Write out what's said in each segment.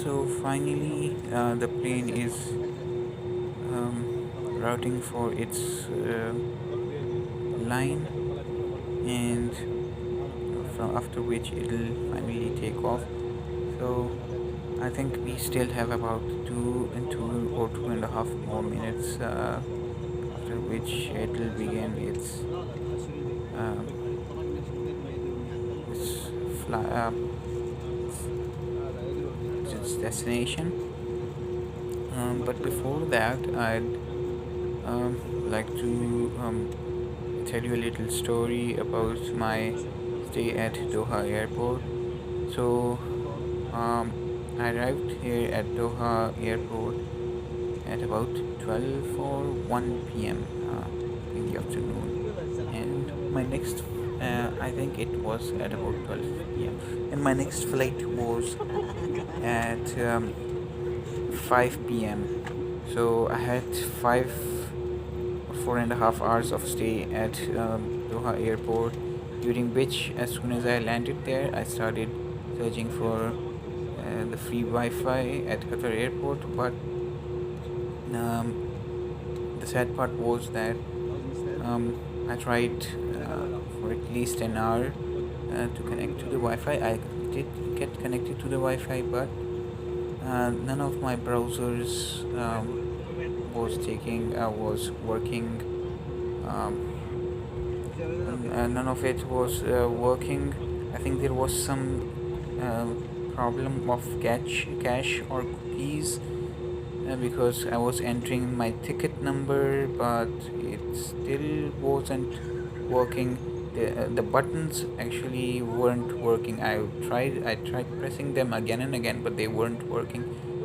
So finally, the plane is routing for its line, and from after which it'll finally take off. So I think we still have about 2 or 2.5 more minutes, after which it'll begin um, its fly its destination. But before that, I'd like to tell you a little story about my stay at Doha Airport. So, I arrived here at Doha Airport at about 12 or 1 p.m. In the afternoon, and my next, I think it was at about 12 p.m. And my next flight was at 5 p.m. So I had 4.5 hours of stay at Doha Airport, during which, as soon as I landed there, I started searching for the free Wi-Fi at Qatar Airport. But the sad part was that I tried for at least an hour to connect to the Wi-Fi. I did get connected to the Wi-Fi, but none of my browsers was working. None of it was working. I think there was some problem of cache or cookies, because I was entering my ticket number, but it still wasn't working. The buttons actually weren't working. I tried pressing them again and again, but they weren't working.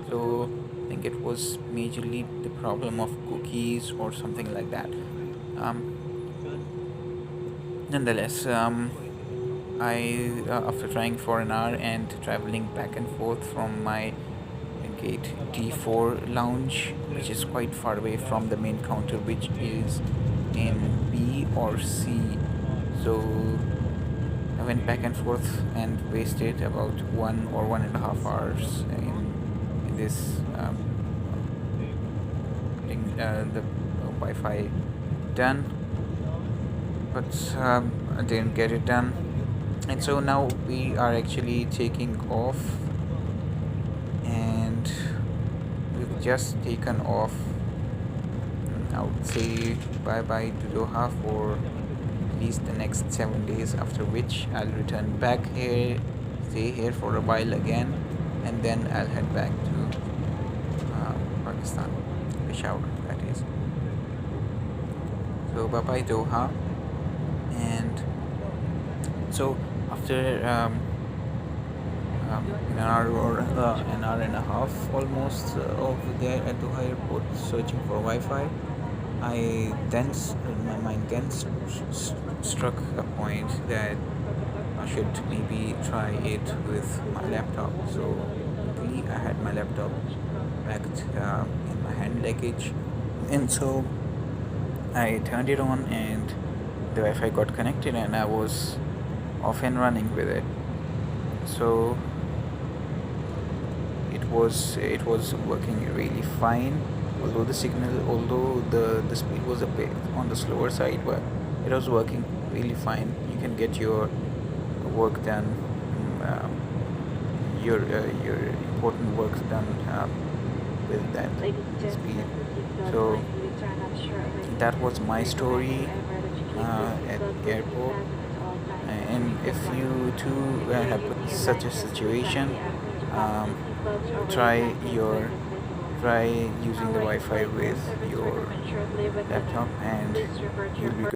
So I think it was majorly the problem of cookies or something like that. Um, Nonetheless, I after trying for an hour and traveling back and forth from my gate D4 lounge, which is quite far away from the main counter, which is in B or C. So I went back and forth and wasted about 1 or 1.5 hours in this getting the Wi-Fi done, but I didn't get it done. And so now we are actually taking off, and we've just taken off. I would say bye bye to Doha for at least the next 7 days, after which I'll return back here, stay here for a while again, and then I'll head back to Pakistan, Peshawar, that is. So bye bye Doha. And so after an hour and a half almost over there at Doha Airport searching for Wi-Fi, my mind then struck a point that I should maybe try it with my laptop. So luckily I had my laptop packed in my hand luggage, and so I turned it on, and the Wi-Fi got connected, and I was off and running with it. So it was working really fine, although the speed was a bit on the slower side, but it was working really fine. You can get your work done, your important work done with that speed. So that was my story at the airport. And if you too have such a situation, um, try using the Wi-Fi with your laptop, and you'll be good.